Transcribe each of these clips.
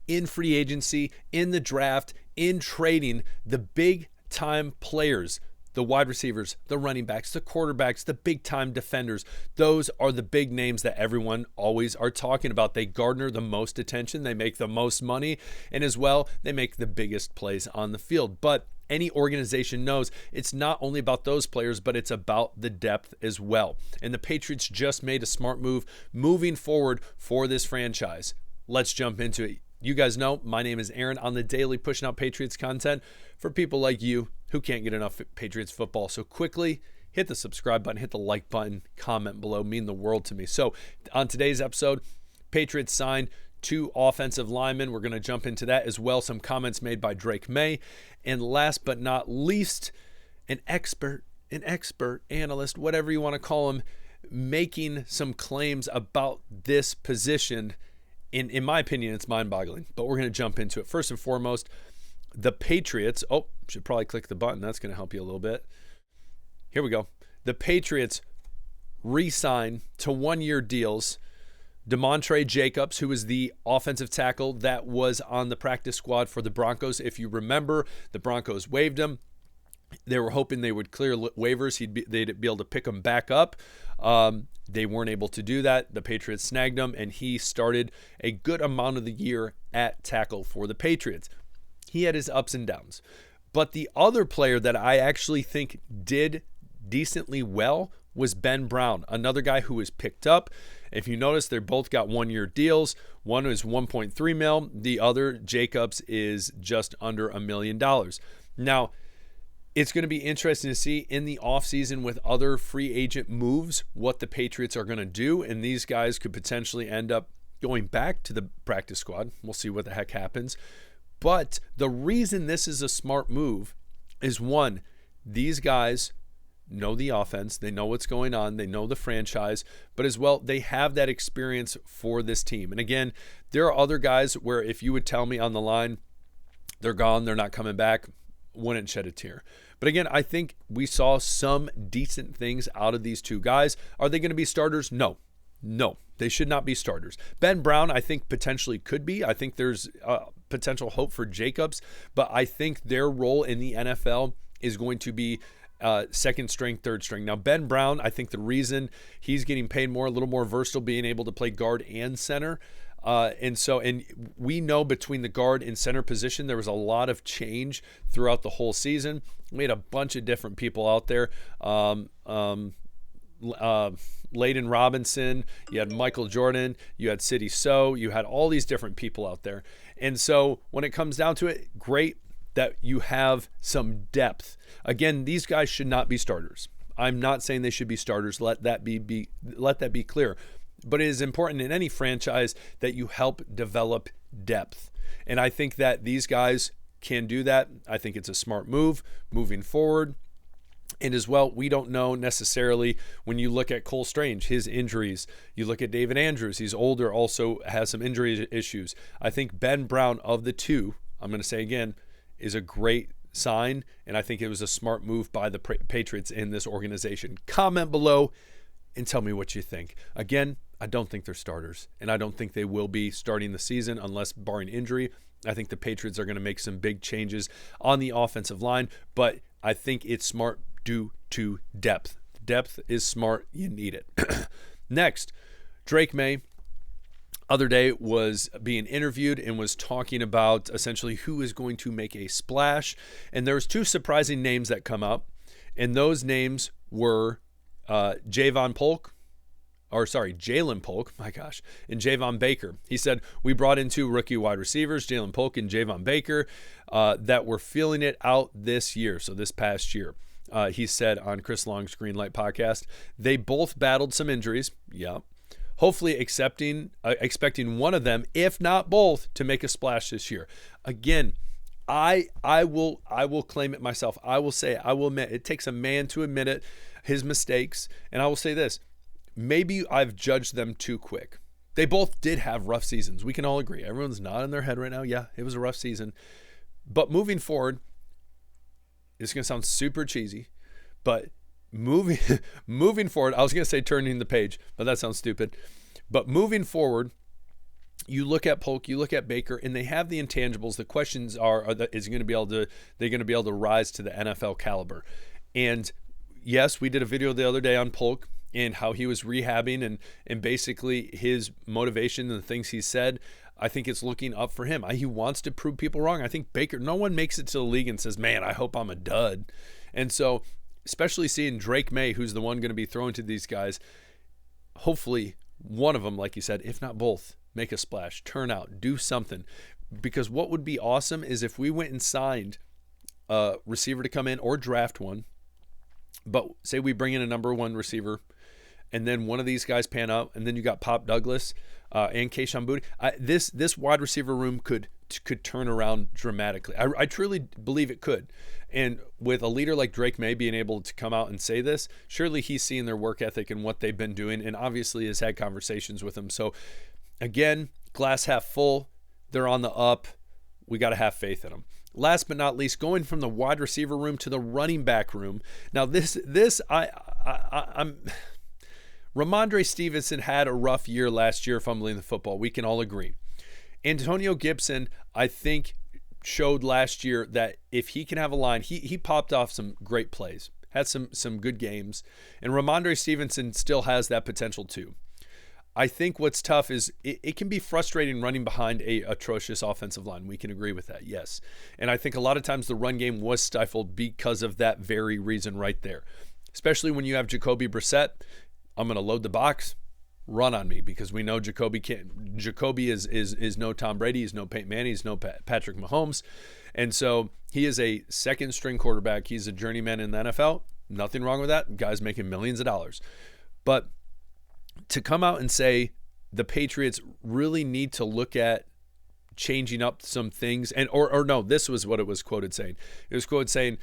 in free agency, in the draft, in trading the big time players, the wide receivers, the running backs, the quarterbacks, the big time defenders. Those are the big names that everyone always are talking about. They garner the most attention, they make the most money, and as well, they make the biggest plays on the field. But any organization knows it's not only about those players, but it's about the depth as well. And the Patriots just made a smart move moving forward for this franchise. Let's jump into it. You guys know my name is Aaron on the daily pushing out Patriots content for people like you who can't get enough Patriots football. So quickly hit the subscribe button, hit the like button, comment below, mean the world to me. So on today's episode, Patriots signed 2 offensive linemen. We're going to jump into that as well. Some comments made by Maye. And last but not least, an expert, analyst, whatever you want to call him, making some claims about this position. In my opinion, it's mind-boggling, but we're going to jump into it. First and foremost, the Patriots, should probably click the button. That's going to help you a little bit. Here we go. The Patriots re-sign to 1-year deals Demontre Jacobs, who is the offensive tackle that was on the practice squad for the Broncos. If you remember, the Broncos waived him. They were hoping they would clear waivers. They'd be able to pick him back up. They weren't able to do that. The Patriots snagged him, and he started a good amount of the year at tackle for the Patriots. He had his ups and downs. But the other player that I actually think did decently well was Ben Brown, another guy who was picked up. If you notice, they both got 1-year deals. One is $1.3 million. The other, Jacobs, is just under $1 million. Now, it's going to be interesting to see in the offseason with other free agent moves what the Patriots are going to do. And these guys could potentially end up going back to the practice squad. We'll see what the heck happens. But the reason this is a smart move is, one, these guys know the offense, they know what's going on, they know the franchise, but as well, they have that experience for this team. And again, there are other guys where if you would tell me on the line, they're gone, they're not coming back, wouldn't shed a tear. But again, I think we saw some decent things out of these 2 guys. Are they going to be starters? No, they should not be starters. Ben Brown, I think potentially could be. I think there's potential hope for Jacobs, but I think their role in the NFL is going to be second string, third string. Now, Ben Brown, I think the reason he's getting paid more, a little more versatile, being able to play guard and center. And we know between the guard and center position, there was a lot of change throughout the whole season. We had a bunch of different people out there. Layden Robinson, you had Michael Jordan, you had Sidney So, you had all these different people out there. And so when it comes down to it, great that you have some depth. Again, these guys should not be starters. I'm not saying they should be starters. Let that be clear. But it is important in any franchise that you help develop depth. And I think that these guys can do that. I think it's a smart move moving forward. And as well, we don't know necessarily when you look at Cole Strange, his injuries. You look at David Andrews, he's older, also has some injury issues. I think Ben Brown, of the 2, I'm going to say again, is a great sign, and I think it was a smart move by the Patriots in this organization. Comment below and tell me what you think. Again, I don't think they're starters, and I don't think they will be starting the season unless barring injury. I think the Patriots are going to make some big changes on the offensive line, but I think it's smart due to depth. Depth is smart. You need it. Next, Maye other day was being interviewed and was talking about essentially who is going to make a splash. And there was 2 surprising names that come up, and those names were Jalen Polk, and Javon Baker. He said, we brought in 2 rookie wide receivers, Jalen Polk and Javon Baker, that were feeling it out this year, so this past year. He said on Chris Long's Greenlight podcast, they both battled some injuries. Yeah. Hopefully expecting one of them, if not both, to make a splash this year. Again, I will claim it myself. I will say it. I will admit it takes a man to admit it, his mistakes. And I will say this, maybe I've judged them too quick. They both did have rough seasons. We can all agree. Everyone's nodding their head right now. Yeah, it was a rough season. But moving forward, it's going to sound super cheesy, but moving forward, I was going to say turning the page, but that sounds stupid. But moving forward, you look at Polk, you look at Baker, and they have the intangibles. The questions is going to be able to they're going to be able to rise to the NFL caliber. And yes, we did a video the other day on Polk and how he was rehabbing and basically his motivation and the things he said. I think it's looking up for him. He wants to prove people wrong. I think Baker, no one makes it to the league and says, man, I hope I'm a dud. And so, especially seeing Drake Maye, who's the one going to be throwing to these guys, hopefully one of them, like you said, if not both, make a splash, turn out, do something. Because what would be awesome is if we went and signed a receiver to come in or draft one, but say we bring in a number one receiver and then one of these guys pan out, and then you got Pop Douglas and Kayshon Boutte. This wide receiver room could turn around dramatically. I truly believe it could. And with a leader like Drake Maye being able to come out and say this, surely he's seeing their work ethic and what they've been doing, and obviously has had conversations with them. So again, glass half full. They're on the up. We got to have faith in them. Last but not least, going from the wide receiver room to the running back room. Now I'm Ramondre Stevenson had a rough year last year fumbling the football. We can all agree. Antonio Gibson, I think, showed last year that if he can have a line, he popped off some great plays, had some good games, and Ramondre Stevenson still has that potential too. I think what's tough is it can be frustrating running behind a atrocious offensive line. We can agree with that, yes. And I think a lot of times the run game was stifled because of that very reason right there, especially when you have Jacoby Brissett. I'm going to load the box, run on me, because we know Jacoby can't. Jacoby is no Tom Brady, he's no Peyton Manning, he's no Patrick Mahomes, and so he is a second string quarterback. He's a journeyman in the NFL. Nothing wrong with that. Guy's making millions of dollars, but to come out and say the Patriots really need to look at changing up some things, and or no, this was what it was quoted saying. It was quoted saying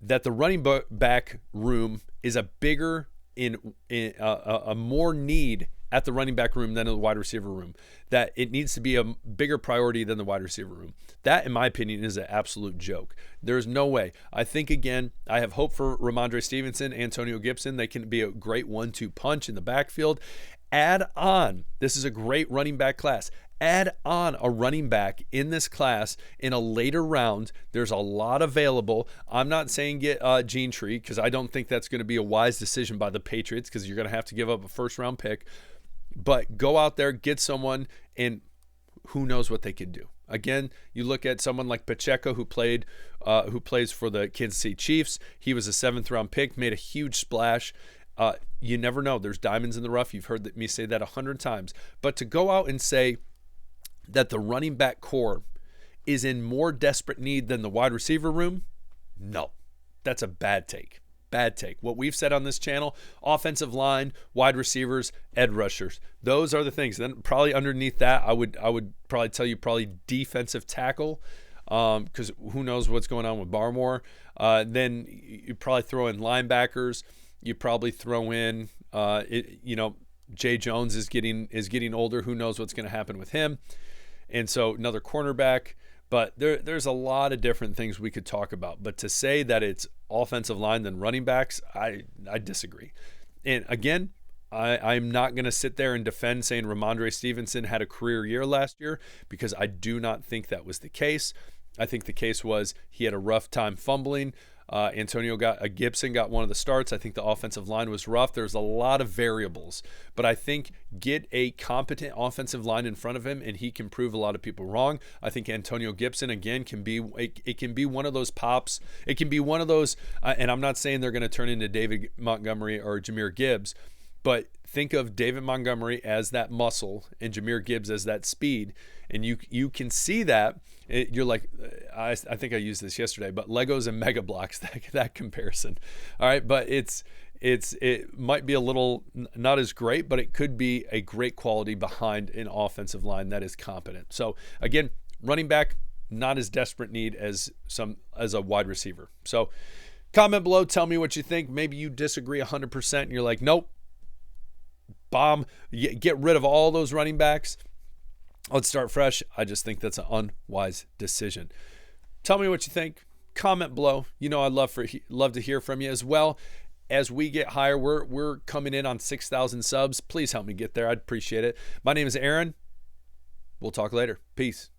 that the running back room is a bigger a more need at the running back room than the wide receiver room, that it needs to be a bigger priority than the wide receiver room. That, in my opinion, is an absolute joke. There's no way. I think, again, I have hope for Ramondre Stevenson, Antonio Gibson. They can be a great 1-2 punch in the backfield. Add on, this is a great running back class. Add on a running back in this class in a later round. There's a lot available. I'm not saying get Gene-Tree, because I don't think that's going to be a wise decision by the Patriots, because you're going to have to give up a first-round pick. But go out there, get someone, and who knows what they could do. Again, you look at someone like Pacheco, who plays for the Kansas City Chiefs. He was a 7th-round pick, made a huge splash. You never know. There's diamonds in the rough. You've heard me say that 100 times. But to go out and say that the running back core is in more desperate need than the wide receiver room, no. That's a bad take. Bad take. What we've said on this channel, offensive line, wide receivers, edge rushers. Those are the things. Then probably underneath that, I would probably tell you defensive tackle, because who knows what's going on with Barmore. Then you probably throw in linebackers. You probably throw in, Jay Jones is getting older. Who knows what's going to happen with him? And so another cornerback. But there's a lot of different things we could talk about. But to say that it's offensive line than running backs, I disagree. And again, I'm not going to sit there and defend saying Ramondre Stevenson had a career year last year, because I do not think that was the case. I think the case was he had a rough time fumbling. Gibson got one of the starts. I think the offensive line was rough. There's a lot of variables, but I think get a competent offensive line in front of him and he can prove a lot of people wrong. I think Antonio Gibson, again, can be one of those pops. It can be one of those, and I'm not saying they're going to turn into David Montgomery or Jahmyr Gibbs, but think of David Montgomery as that muscle and Jahmyr Gibbs as that speed. And you can see that. You're like, I think I used this yesterday, but Legos and Mega Blocks, that comparison. All right, but it might be a little not as great, but it could be a great quality behind an offensive line that is competent. So again, running back, not as desperate need as a wide receiver. So comment below, tell me what you think. Maybe you disagree 100% and you're like, nope, bomb, get rid of all those running backs. Let's start fresh. I just think that's an unwise decision. Tell me what you think. Comment below. I'd love to hear from you as well. As we get higher, we're coming in on 6,000 subs. Please help me get there. I'd appreciate it. My name is Aaron. We'll talk later. Peace.